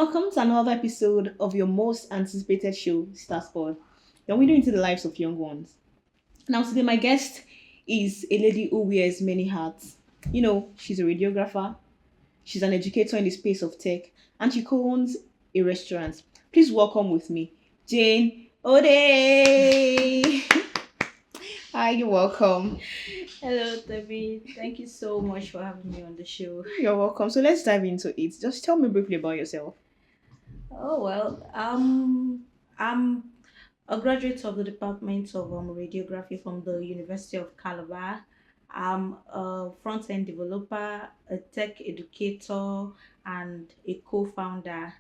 Welcome to another episode of your most anticipated show, Starspod. Your window into the lives of young ones. Now, today, my guest is a lady who wears many hats. She's a radiographer, she's an educator in the space of tech, and she co owns a restaurant. Please welcome with me, Jane Ode. Hi, you're welcome. Hello, Debbie. Thank you so much for having me on the show. You're welcome. So, let's dive into it. Just tell me briefly about yourself. I'm a graduate of the Department of Radiography from the University of Calabar. I'm a front-end developer, a tech educator, and a co-founder.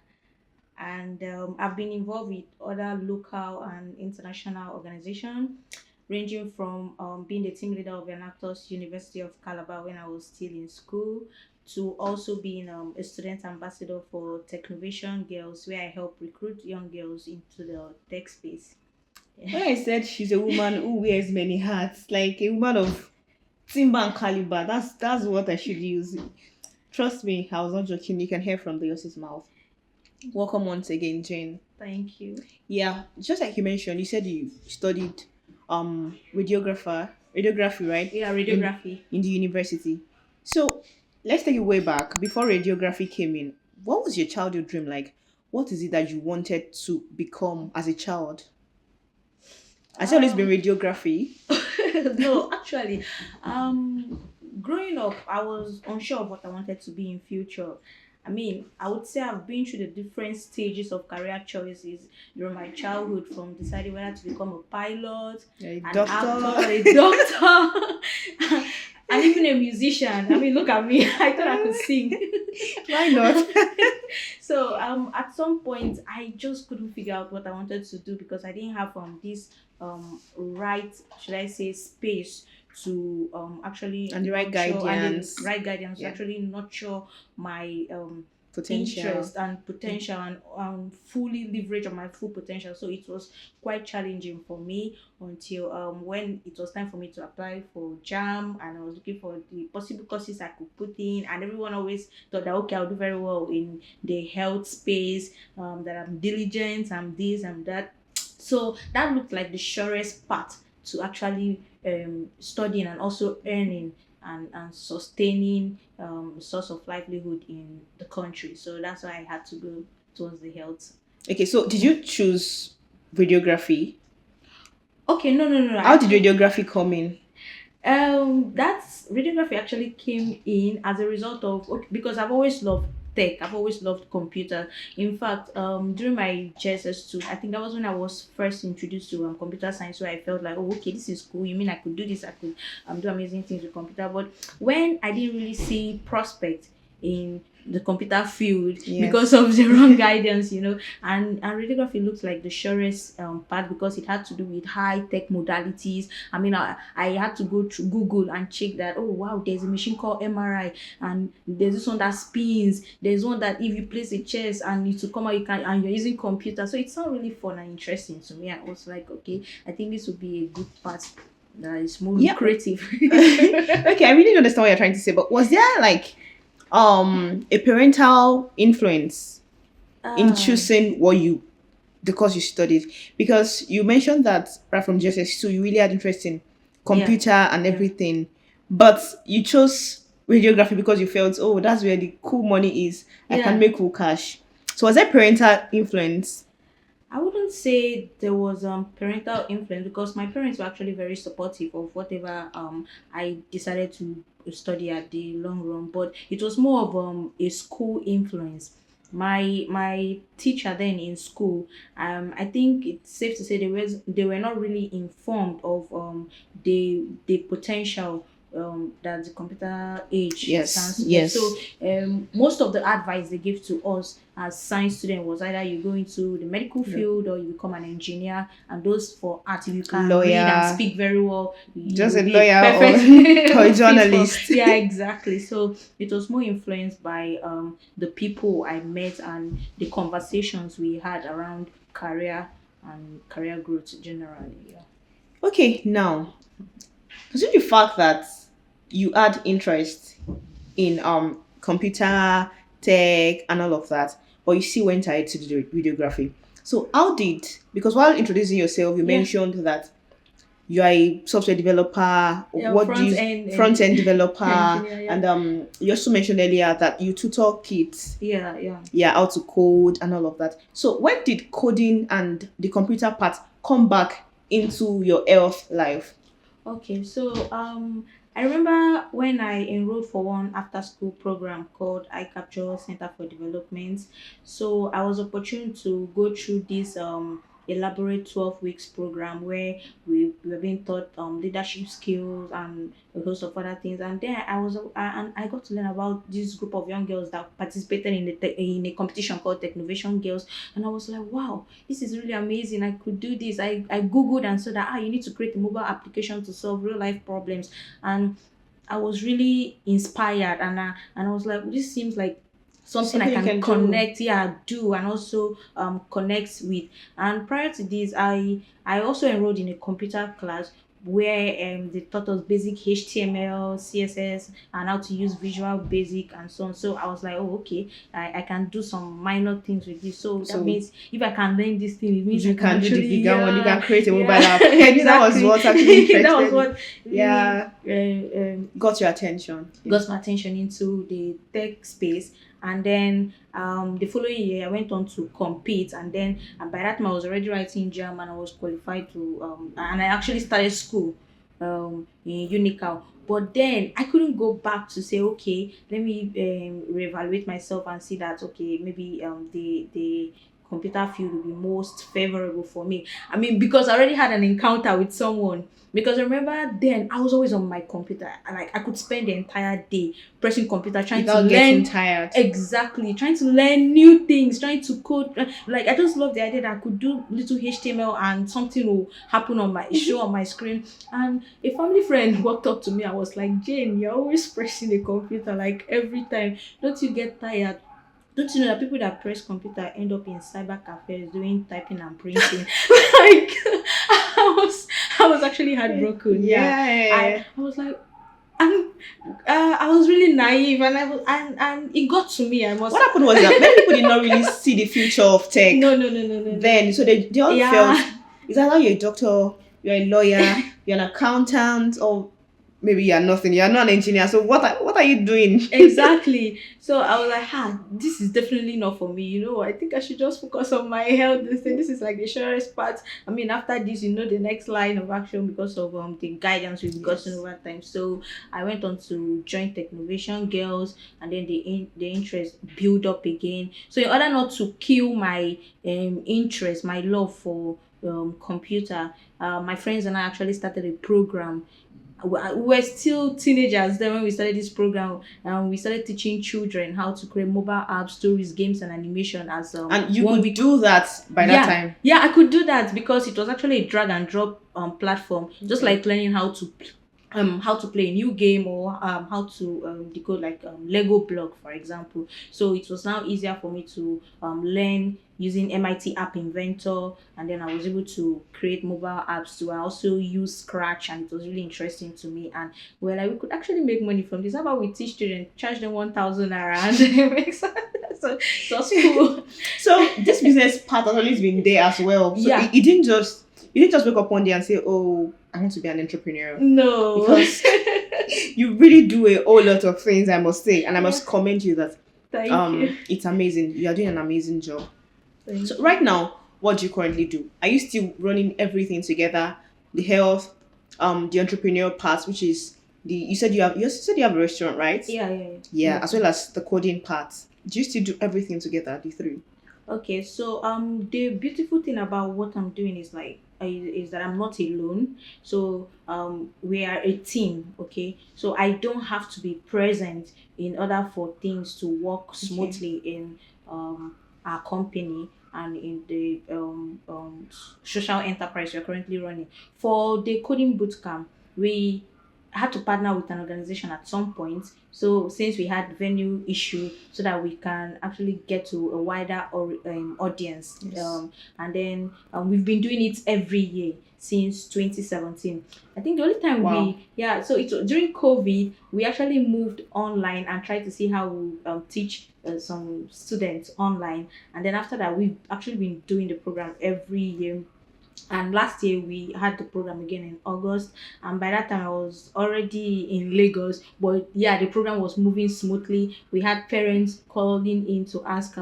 And I've been involved with other local and international organizations, ranging from being the team leader of an actors University of Calabar when I was still in school, to also being a student ambassador for Technovation Girls, where I help recruit young girls into the tech space. When I said she's a woman who wears many hats, like a woman of timber and caliber, that's what I should use. Trust me, I was not joking. You can hear from the horse's mouth. Welcome once again, Jane. Thank you. Yeah, just like you mentioned, you said you studied radiography, right? Yeah, radiography. In the university. So let's take it way back. Before radiography came in, what was your childhood dream like? What is it that you wanted to become as a child? Has it always been radiography? No, actually, growing up, I was unsure of what I wanted to be in future. I mean, I would say I've been through the different stages of career choices during my childhood, from deciding whether to become a pilot, A an doctor. actor, a doctor, and even a musician. I mean, look at me. I thought I could sing. Why not? So at some point I just couldn't figure out what I wanted to do, because I didn't have this right, should I say, space to actually And the right nurture, and guidance. the right guidance to Yeah. actually nurture my Potential. interest and potential, and fully leverage on my full potential. So it was quite challenging for me until when it was time for me to apply for JAM, and I was looking for the possible courses I could put in, and everyone always thought that okay, I'll do very well in the health space, that I'm diligent, I'm this, I'm that. So that looked like the surest path to actually studying and also earning and sustaining source of livelihood in the country. So that's why I had to go towards the health. Okay, so did you choose radiography? Okay, no. How did radiography come in? That's radiography actually came in as a result of, okay, because I've always loved tech. I've always loved computer. In fact, during my JSS2, I think that was when I was first introduced to computer science, where I felt like, oh, okay, this is cool. You mean I could do this? I could do amazing things with computer. But when I didn't really see prospect in the computer field, Yes. because of the wrong guidance, and radiography looks like the surest part, because it had to do with high tech modalities. I mean, I had to go to Google and check that, oh wow, there's a machine called MRI, and there's this one that spins, there's one that if you place a chest and it will come out, you can, and you're using computer. So it sounded really fun and interesting to me. I was like, okay, I think this would be a good part that is more lucrative. Okay, I really don't understand what you're trying to say, but was there like a parental influence in choosing the course you studied? Because you mentioned that right from JSS2 you really had interest in computer and everything, but you chose radiography because you felt, oh, that's where the cool money is. I can make cool cash. So was there parental influence? I wouldn't say there was parental influence, because my parents were actually very supportive of whatever I decided to study at the long run. But it was more of a school influence. My teacher then in school, I think it's safe to say they were not really informed of the potential that the computer age Yes, stands to yes. So most of the advice they gave to us as science students was either you go into the medical field or you become an engineer, and those for art, if you can read and speak very well, Just a you'll be lawyer perfect or a fit for- journalist. yeah, exactly. So it was more influenced by the people I met and the conversations we had around career and career growth generally. Yeah. Okay, now, considering the fact that you had interest in computer tech and all of that, but you still went ahead to do the radiography. So how did, because while introducing yourself, you Yeah. mentioned that you are a software developer. Yeah, What do you front end developer? engineer. Yeah. And you also mentioned earlier that you tutor kids, Yeah. yeah, how to code and all of that. So when did coding and the computer part come back into your health life? Okay, so I remember when I enrolled for one after school program called I Capture Center for Development. So I was opportune to go through this elaborate 12 weeks program where we were being taught leadership skills and a host of other things. And then and I got to learn about this group of young girls that participated in a competition called Technovation Girls. And I was like, wow, this is really amazing. I could do this. I googled and saw that you need to create a mobile application to solve real life problems. And I was really inspired, and I was like, this seems like something I Something you can can do. connect, yeah, do, and also connect with. And prior to this, I also enrolled in a computer class where they taught us basic HTML, CSS, and how to use Visual Basic and so on. So I was like, oh, okay, I can do some minor things with this. So that So means if I can learn this thing, it means I you can can do the actually, bigger one. You yeah, can create a mobile yeah, app. I knew that was exactly. what actually That was interested me. what really Yeah, got your attention. got my attention into the tech space. And then the following year I went on to compete, and then by that time I was already writing German. I was qualified to and I actually started school in Unical. But then I couldn't go back to say, okay, let me reevaluate myself and see that, okay, maybe the computer field will be most favorable for me. I mean, because I already had an encounter with someone. Because I remember then I was always on my computer. Like I could spend the entire day pressing computer, trying to Without getting learn, tired. exactly, trying to learn new things, trying to code. Like I just love the idea that I could do little HTML and something will happen on my show on my screen. And a family friend walked up to me and was like, Jane, you're always pressing the computer like every time. Don't you get tired? Don't you know that people that press computer end up in cyber cafes doing typing and printing? Like I was actually heartbroken. Yeah. Yeah. I was like, and I was really naive, and I was and it got to me. I must. What happened was that many people did not really see the future of tech No. then. So they all felt, Yeah. is either you're a doctor, you're a lawyer, you're an accountant, or maybe you're nothing. You're not an engineer. So what are you doing? Exactly. So I was like, this is definitely not for me. I think I should just focus on my health. This is like the surest part. I mean, after this, the next line of action because of the guidance we've gotten Yes. over time. So I went on to join Technovation Girls, and then the interest build up again. So in order not to kill my interest, my love for computer, my friends and I actually started a program. We were still teenagers then when we started this program, and we started teaching children how to create mobile apps, stories, games, and animation as And you one could week. do that by that Yeah, time. yeah, I could do that because it was actually a drag and drop platform, just Okay. like learning how to play a new game, or how to decode like Lego block, for example. So it was now easier for me to learn using MIT App Inventor, and then I was able to create mobile apps too. I also use Scratch, and it was really interesting to me. And well, like, we could actually make money from this. How about we teach students, charge them 1,000 naira, and they make so it was cool. So this business part has always been there as well. So Yeah. you didn't just wake up one day and say, oh, I want to be an entrepreneur. No. Because you really do a whole lot of things, I must say, and I must commend you that Thank you. it's amazing. You are doing an amazing job. Thank So you. right now, what do you currently do? Are you still running everything together? The health, the entrepreneur part, which is you said you have a restaurant, right? Yeah. Yeah, as well as the coding part. Do you still do everything together, the three? Okay, so the beautiful thing about what I'm doing is like is that I'm not alone. So we are a team, okay? So I don't have to be present in order for things to work smoothly in our company and in the social enterprise we're currently running. For the coding bootcamp, we I had to partner with an organization at some point. So since we had venue issue, so that we can actually get to a wider audience, Yes. and then we've been doing it every year since 2017. I think the only time Wow. so it's during COVID, we actually moved online and tried to see how we teach some students online. And then after that, we've actually been doing the program every year. And last year we had the program again in August, and by that time I was already in Lagos. But yeah, the program was moving smoothly. We had parents calling in to ask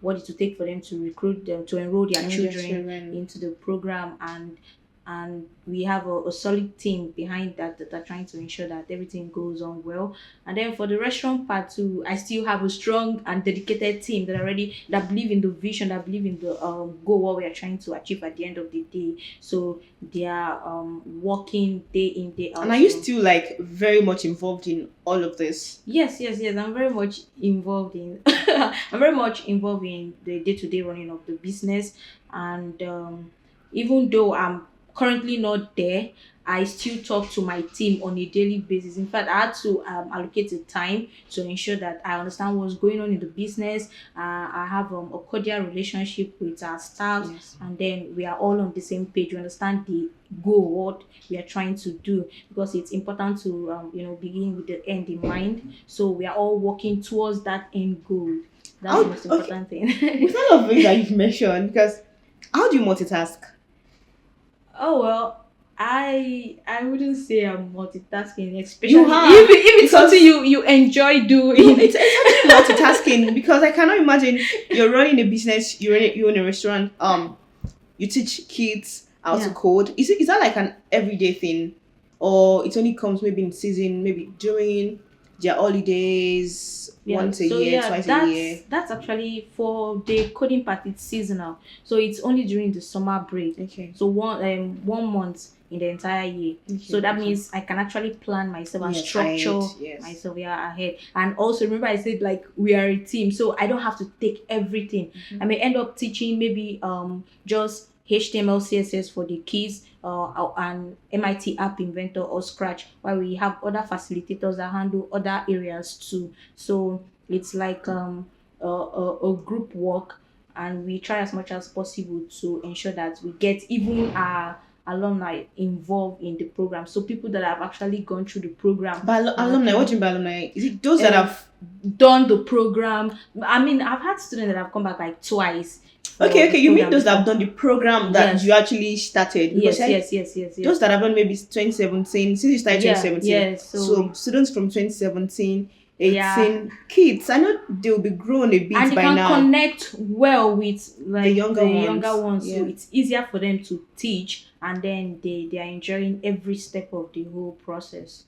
what it would take for them to recruit them to enroll their And your children children. into the program. And we have a solid team behind that are trying to ensure that everything goes on well. And then for the restaurant part too, I still have a strong and dedicated team that believe in the vision, that believe in the goal, what we are trying to achieve at the end of the day. So they are working day in, day And out. are you So still like very much involved in all of this? yes, yes, yes. I'm very much involved in I'm very much involved in the day-to-day running of the business. And even though I'm currently not there, I still talk to my team on a daily basis. In fact, I had to allocate the time to ensure that I understand what's going on in the business. I have a cordial relationship with our staffs, Yes. and then we are all on the same page. We understand the goal, what we are trying to do, because it's important to begin with the end in mind. So we are all working towards that end goal. That's the How most okay, important thing. with all of things that you've mentioned, because how do you multitask? Oh well, I wouldn't say I'm multitasking, You especially have, if it's because something you enjoy doing. no, it's actually multitasking because I cannot imagine you're running a business, you own a restaurant, you teach kids how to Yeah. code. Is that like an everyday thing, or it only comes maybe in season, maybe during their holidays, Yeah, once a so year, yeah, twice a year? that's actually for the coding part. It's seasonal, so it's only during the summer break. Okay, So 1 month in the entire year. okay, So that okay. means I can actually plan myself and Yes, I structure yes. myself, yeah, ahead. And also remember, I said like we are a team, so I don't have to take everything. I may end up teaching maybe just HTML, CSS for the kids, and MIT App Inventor or Scratch, while we have other facilitators that handle other areas too. So it's like a group work, and we try as much as possible to ensure that we get even our alumni involved in the program. So people that have actually gone through the program By and alumni, what actually do you mean by alumni? Is it those that um, have? done the program. I mean, I've had students that have come back like twice for Okay, the okay. You mean program those that have before. done the program that you Yes, actually started? Because yes, I, yes, yes, yes, those yes. that have done maybe 2017, since you started Yeah, 2017, yeah. So so students from 2017, yeah, 18, kids, I know they'll be grown a and bit you by can now. connect well with The like younger the younger ones, ones, so yeah. it's easier for them to teach, and then they are enjoying every step of the whole process.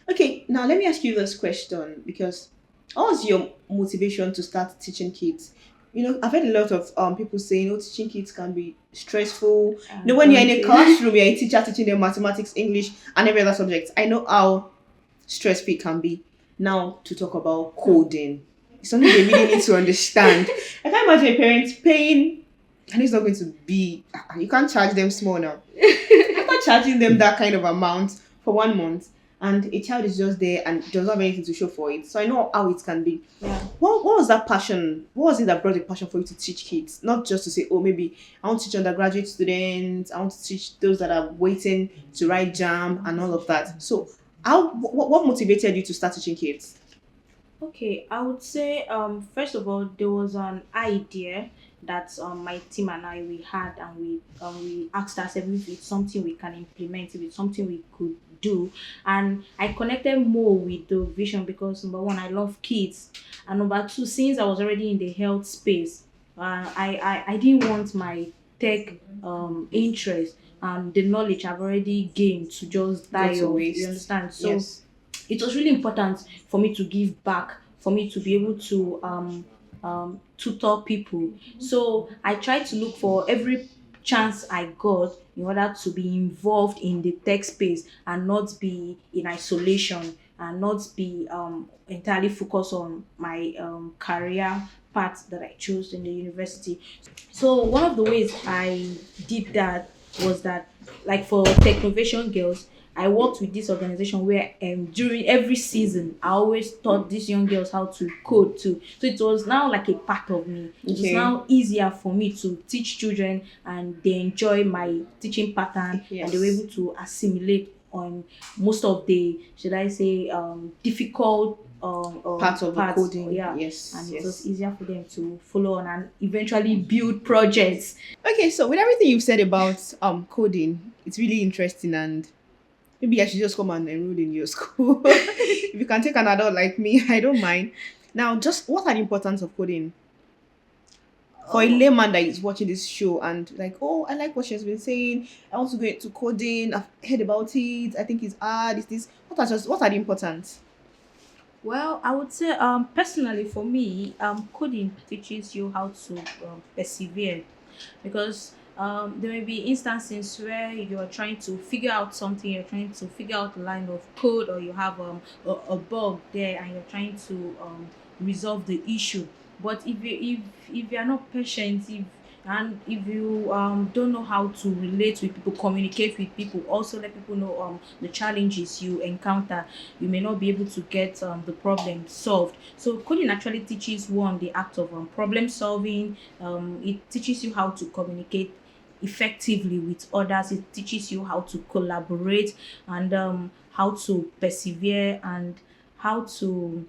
Okay, now let me ask you this question because what was your motivation to start teaching kids? You know, I've heard a lot of people saying, "Oh, teaching kids can be stressful." You know, when you're in a Daunting. classroom, you're a teacher teaching them mathematics, English, and every other subject. I know how stressful it can be. Now to talk about coding, it's something they really need to understand. I can't imagine a parent paying, and it's not going to be. You can't charge them small now. After charging them that kind of amount for 1 month, and a child is just there and does not have anything to show for it. So I know how it can be. Yeah. What was that passion? What was it that brought the passion for you to teach kids? Not just to say, oh, maybe I want to teach undergraduate students, I want to teach those that are waiting to write jam and all of that. So what motivated you to start teaching kids? Okay, I would say first of all there was an idea that my team and I we had, and we asked ourselves if it's something we can implement, if it's something we could do. And I connected more with the vision because number one, I love kids, and number two, since I was already in the health space, I didn't want my tech interest and the knowledge I've already gained to just Go die to off, you waste. understand? So Yes. it was really important for me to give back, for me to be able to tutor people. So I tried to look for every chance I got in order to be involved in the tech space and not be in isolation, and not be entirely focused on my career path that I chose in the university. So one of the ways I did that was that, like for Technovation Girls, I worked with this organization where during every season I always taught these young girls how to code too. So it was now like a part of me. It was Okay. now easier for me to teach children, and they enjoy my teaching pattern, and they were Yes. able to assimilate on most of the, should I say, difficult Part of the parts. coding. Yeah, Yes. and it was Yes. easier for them to follow on and eventually build projects. Okay, so with everything you've said about coding, it's really interesting, and maybe I should just come and enroll in your school. If you can take an adult like me, I don't mind. Now, just what are the importance of coding for a Oh, layman that is watching this show and like, oh, I like what she's been saying. I want to go into coding. I've heard about it. I think it's hard. Is this what are the importance? well, I would say, personally for me, coding teaches you how to persevere, because there may be instances where you're trying to figure out something, you're trying to figure out a line of code, or you have a bug there and you're trying to resolve the issue. But if you're not patient, if you don't know how to relate with people, communicate with people, also let people know the challenges you encounter, you may not be able to get the problem solved. So coding actually teaches one the act of problem solving. It teaches you how to communicate effectively with others. It teaches you how to collaborate, and how to persevere, and how to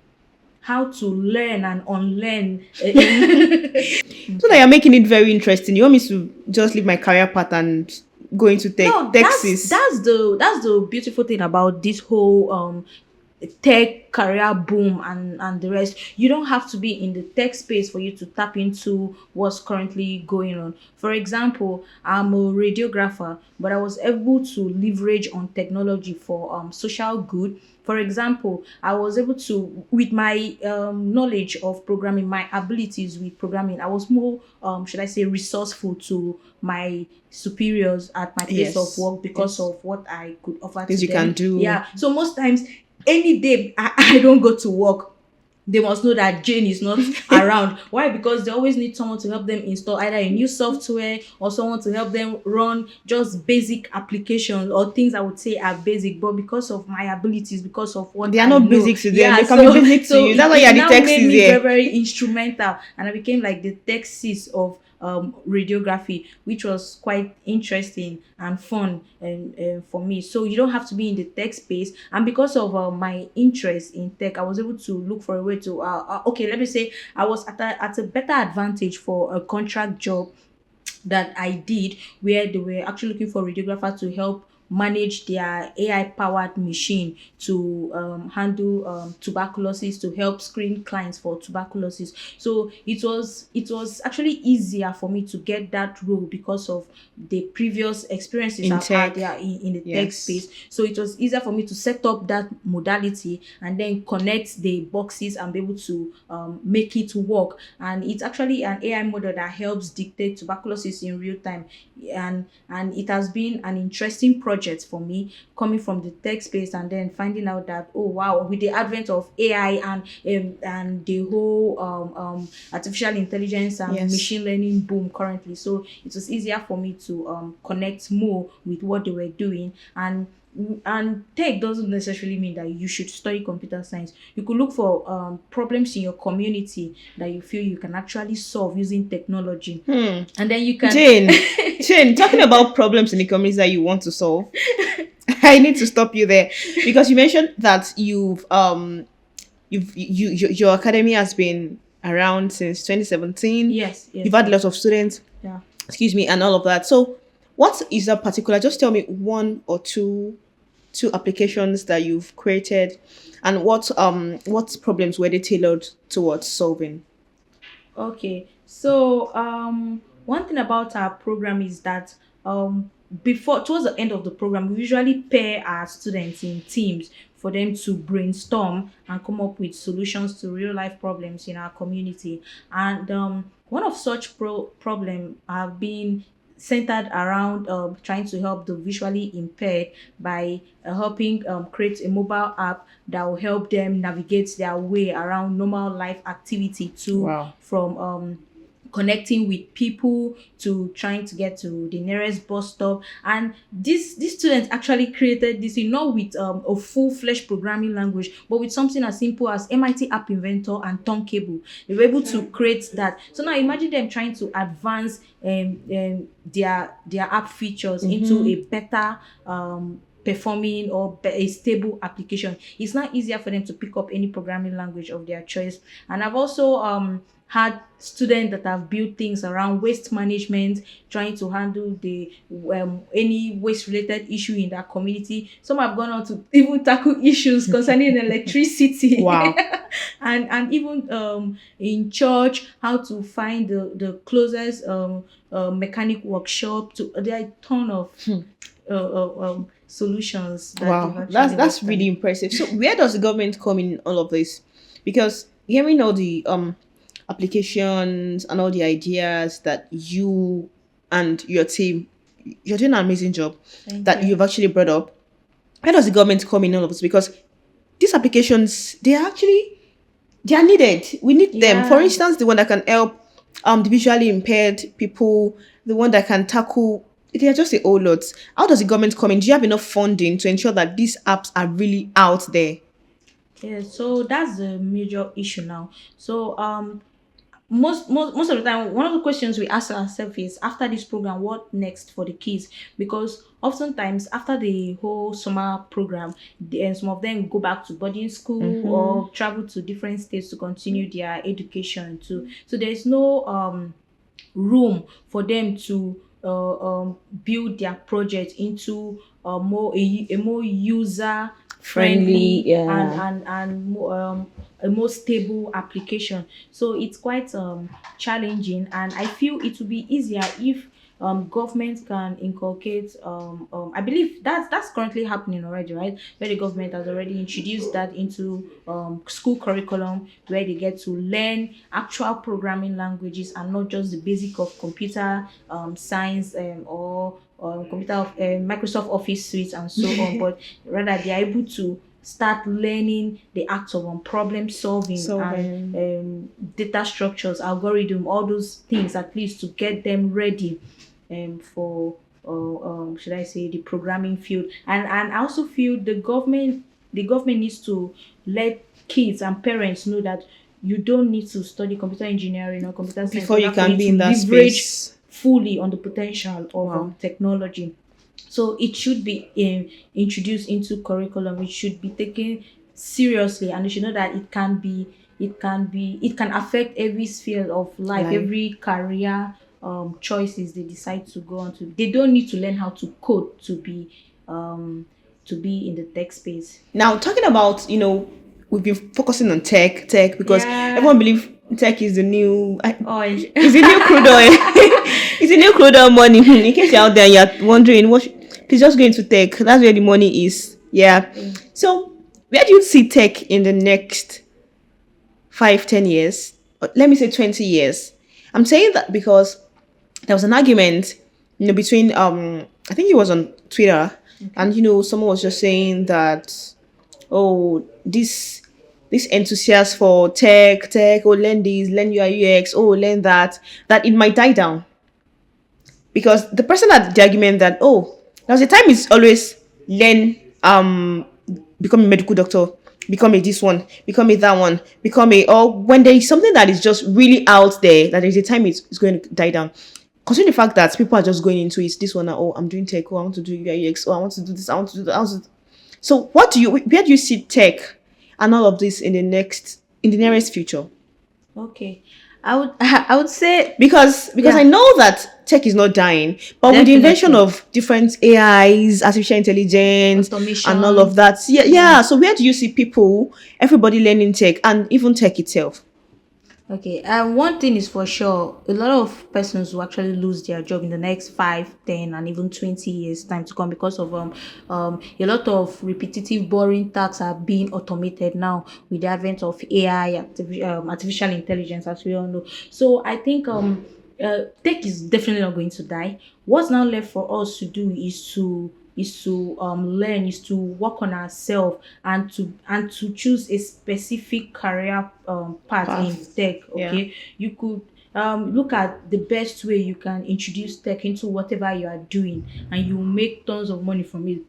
learn and unlearn. So that Okay. you're making it very interesting. You want me to just leave my career path and go into No, Texas? that's the beautiful thing about this whole tech career boom and the rest. You don't have to be in the tech space for you to tap into what's currently going on. For example, I'm a radiographer, but I was able to leverage on technology for social good. For example, I was able to, with my knowledge of programming, my abilities with programming, I was more, should I say, resourceful to my superiors at my place of Yes. work because Yes. of what I could offer to Things you can them. do. Yeah. So most times, any day I don't go to work, they must know that Jane is not around. Why? Because they always need someone to help them install either a new software, or someone to help them run just basic applications, or things I would say are basic, but because of my abilities, because of what They are I not know, basic to them. yeah. They can be So basic to so you. That's why it you're the now made Texas me very here. very instrumental, and I became like the Texas of radiography, which was quite interesting and fun and for me. So you don't have to be in the tech space, and because of my interest in tech, I was able to look for a way to okay, let me say I was at a better advantage for a contract job that I did, where they were actually looking for radiographer to help manage their AI powered machine to handle tuberculosis, to help screen clients for tuberculosis. So it was actually easier for me to get that role because of the previous experiences In I've had, tech. yeah, in the tech Yes. space. So it was easier for me to set up that modality and then connect the boxes and be able to make it work. And it's actually an AI model that helps dictate tuberculosis in real time. And it has been an interesting project for me, coming from the tech space and then finding out that, oh wow, with the advent of AI and the whole artificial intelligence and Yes. machine learning boom currently. So it was easier for me to connect more with what they were doing. And tech doesn't necessarily mean that you should study computer science. You could look for problems in your community that you feel you can actually solve using technology, Hmm. and then you can. Jane, talking about problems in the communities that you want to solve, I need to stop you there because you mentioned that your academy has been around since 2017. Yes, You've yes, had a lot yes. of students, Yeah. excuse me, and all of that. So, what is a particular? Just tell me one or two applications that you've created, and what problems were they tailored towards solving? Okay. So one thing about our program is that before, towards the end of the program, we usually pair our students in teams for them to brainstorm and come up with solutions to real life problems in our community. And one of such problem have been centered around trying to help the visually impaired by helping create a mobile app that will help them navigate their way around normal life activity to Wow. from connecting with people, to trying to get to the nearest bus stop. And these students actually created this thing not with a full-fledged programming language, but with something as simple as MIT App Inventor and Turntable. They were able to create that. So now imagine them trying to advance their app features into a better performing or a stable application. It's not easier for them to pick up any programming language of their choice. And I've also had students that have built things around waste management, trying to handle the any waste related issue in that community. Some have gone on to even tackle issues concerning electricity. Wow. And even in church, how to find the closest mechanic workshop. To there are a ton of solutions that they've Wow, actually that's worked really on. impressive. So where does the government come in all of this? Because hearing all the applications and all the ideas that you and your team, you're doing an amazing job Thank that you. you've actually brought up. Where does the government come in all of this? Because these applications, they are needed. We need them. For Yeah. instance, the one that can help the visually impaired people, the one that can tackle, they are just a whole lot. How does the government come in? Do you have enough funding to ensure that these apps are really out there? Yeah, so that's the major issue now. So most of the time, one of the questions we ask ourselves is, after this program, what next for the kids? Because oftentimes after the whole summer program, some of them go back to boarding school or travel to different states to continue their education too. So there's no room for them to build their project into a more user Friendly, friendly and yeah. a more stable application. So it's quite challenging, and I feel it will be easier if government can inculcate I believe that's currently happening already, right? Where the government has already introduced that into school curriculum, where they get to learn actual programming languages and not just the basic of computer science or computer of Microsoft Office suite and so on, but rather they are able to start learning the act of problem solving So and data structures, algorithm, all those things, at least to get them ready for should I say the programming field. And I also feel the government needs to let kids and parents know that you don't need to study computer engineering or computer science before in you order for can you be to in that leverage space. fully on the potential of Wow. technology. So it should be introduced into curriculum. It should be taken seriously, and you should know that it can affect every sphere of life, Life. every career choices they decide to go on to. They don't need to learn how to code um to be in the tech space. Now, talking about, we've been focusing on tech, because Yeah. everyone believes tech is the new, Oil. is the new crude oil. It's the new crude oil money. In case you're out there, you're wondering, please just go into tech. That's where the money is. Yeah. Yeah. So, where do you see tech in the next 5, 10 years? Or let me say 20 years. I'm saying that because there was an argument, between I think it was on Twitter, and someone was just saying that, oh, this enthusiast for tech, oh, learn this, learn UI UX, oh, learn that it might die down, because the person had the argument that, oh, there was a time it's always learn, become a medical doctor, become a this one, become a that one, become a, or when there is something that is just really out there, that there's a time it's going to die down. Considering the fact that people are just going into it, this one, oh, I'm doing tech, oh, I want to do UI UX, oh, I want to do this, I want to do that, so where do you see tech and all of this in the nearest future? Okay. I would say Because I yeah, know that tech is not dying, but with the invention definitely of different AIs, artificial intelligence, and all of automation. that, yeah, Yeah. yeah. So where do you see people, everybody learning tech, and even tech itself? Okay, one thing is for sure, a lot of persons will actually lose their job in the next 5, 10, and even 20 years time to come, because of a lot of repetitive, boring tasks are being automated now with the advent of AI, artificial intelligence, as we all know. So I think tech is definitely not going to die. What's now left for us to do is to learn, is to work on ourselves, and to choose a specific career path in Path. tech. Yeah. Okay, you could look at the best way you can introduce tech into whatever you are doing, and you will make tons of money from it.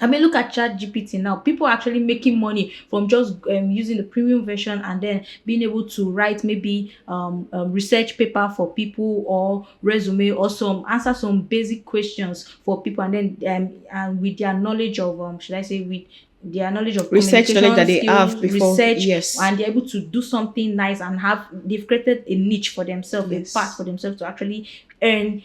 I mean, look at ChatGPT now. People are actually making money from just using the premium version, and then being able to write maybe research paper for people, or resume, or some answer some basic questions for people, and then and with their knowledge of should I say, with their knowledge of Research knowledge communication that they have skills, before. research, Yes. and they're able to do something nice, and they've created a niche for themselves, a path Yes. for themselves to actually earn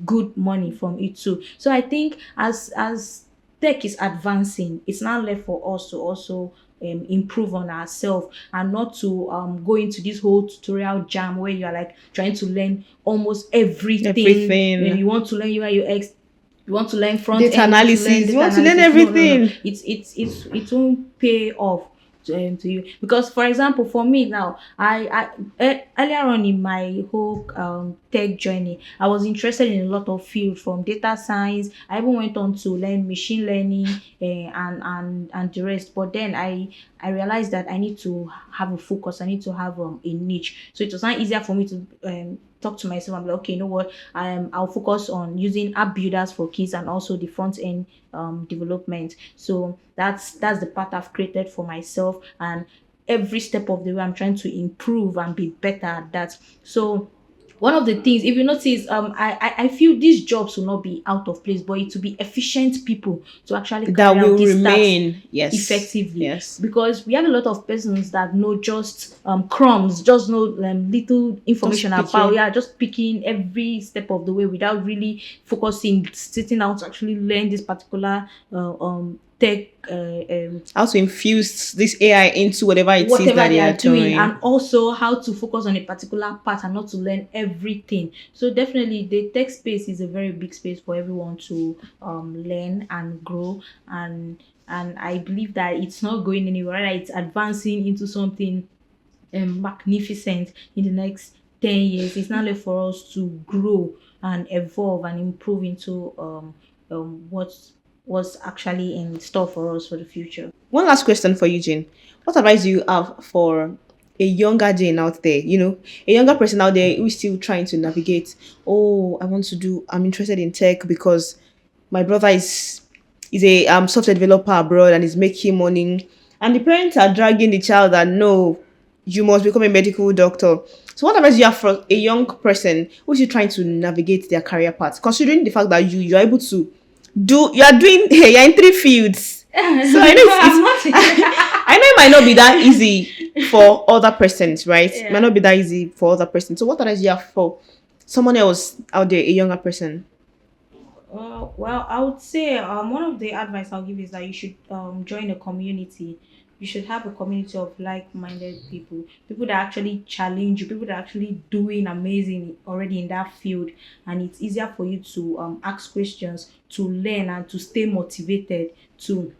good money from it too. So I think as tech is advancing, it's now left for us to also improve on ourselves, and not to go into this whole tutorial jam where you're like trying to learn almost everything. When Everything. you want to learn UI UX, you want to learn front Data end, you want to learn analysis. You data want to learn analysis. No, no, no. everything. It won't pay off to you, because for example, for me now, earlier on in my whole tech journey, I was interested in a lot of fields, from data science. I even went on to learn machine learning, and the rest. But then I realized that I need to have a focus. I need to have a niche. So it was not easier for me to talk to myself. I'm like, okay, you know what? I'll focus on using app builders for kids, and also the front end development. So that's the path I've created for myself, and every step of the way I'm trying to improve and be better at that. So one of the things, if you notice, I feel these jobs will not be out of place, but it will be efficient people to actually That carry out will these tasks remain. Yes. effectively, Yes. because we have a lot of persons that know just crumbs, just know little information Just about, picking. yeah, just picking every step of the way without really focusing, sitting down to actually learn this particular tech, How to infuse this AI into whatever it is whatever that they they are are doing, and doing. also how to focus on a particular part and not to learn everything. So definitely the tech space is a very big space for everyone to learn and grow, and I believe that it's not going anywhere, right? It's advancing into something magnificent in the next 10 years. It's now left for us to grow and evolve and improve into what's actually in store for us for the future. One last question for you, Jane. What advice do you have for a younger Jane out there? A younger person out there who's still trying to navigate. Oh, I'm interested in tech because my brother is a software developer abroad and is making money. And the parents are dragging the child that no, you must become a medical doctor. So what advice do you have for a young person who's still trying to navigate their career path, considering the fact that you're able to you're doing you're in three fields. So I know I'm not. I know it might not be that easy for other persons, right? It might Yeah. not be that easy for other persons. So what advice do you have for someone else out there, a younger person? Well, I would say one of the advice I'll give is that you should join a community. You should have a community of like-minded people, people that actually challenge you, people that are actually doing amazing already in that field, and it's easier for you to ask questions, to learn, and to stay motivated too.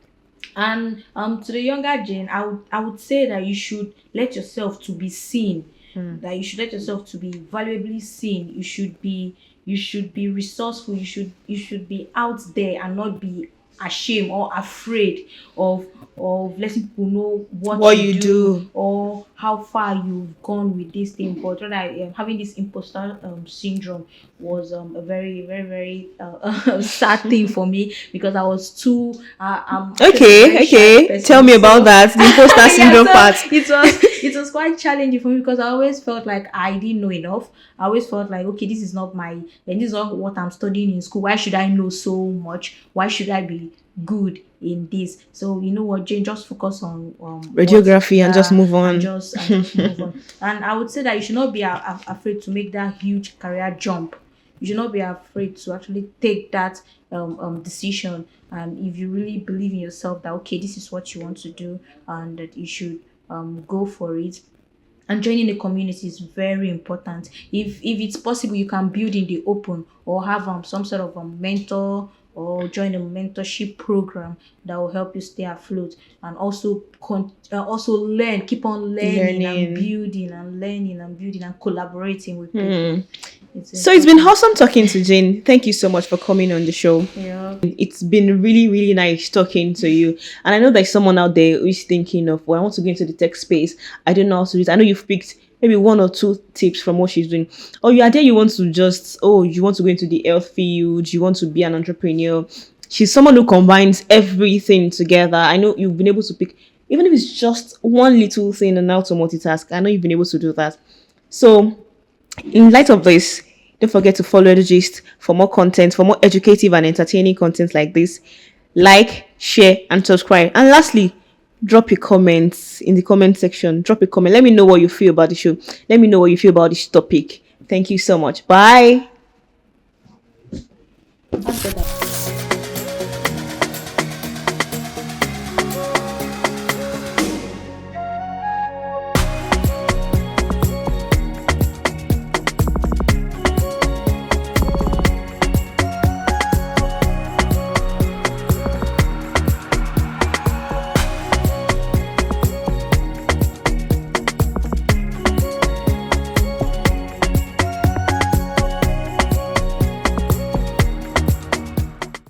And to the younger Jane, I would say that you should let yourself to be seen. That you should let yourself to be valuably seen. You should be resourceful. You should be out there and not be ashamed or afraid of letting people know what What you you do, do. or how far you've gone with this thing. But rather, having this imposter syndrome was a very, very, very sad thing for me, because I was too. I'm actually a very shy Okay. Tell person, me about so that. The imposter yeah, syndrome so part. it was quite challenging for me, because I always felt like I didn't know enough. I always felt like, okay, this is not this is not what I'm studying in school. Why should I know so much? Why should I be good in this? So you know what, Jane, just focus on what, Radiography and just yeah, move and on. just move on. And I would say that you should not be afraid to make that huge career jump. You should not be afraid to actually take that decision. And if you really believe in yourself that, okay, this is what you want to do, and that you should go for it. And joining a community is very important. If it's possible, you can build in the open, or have some sort of a mentor, or join a mentorship program that will help you stay afloat, and also also learn, keep on learning and Learning. building, and learning and building, and collaborating with people. Hmm. It's So it's been important. awesome talking to Jane. Thank you so much for coming on the show. Yeah. It's been really, really nice talking to you. And I know there's someone out there who's thinking of, well, I want to go into the tech space. I don't know how to do it. I know you've picked maybe one or two tips from what she's doing. Or you are there, you want to just, oh, you want to go into the health field, you want to be an entrepreneur. She's someone who combines everything together. I know you've been able to pick, even if it's just one little thing and how to multitask. I know you've been able to do that. So, in light of this, don't forget to follow the gist for more content, for more educative and entertaining content like this. Like, share, and subscribe. And lastly, drop your comments in the comment section. Drop a comment. Let me know what you feel about the show. Let me know what you feel about this topic. Thank you so much. Bye. That's it.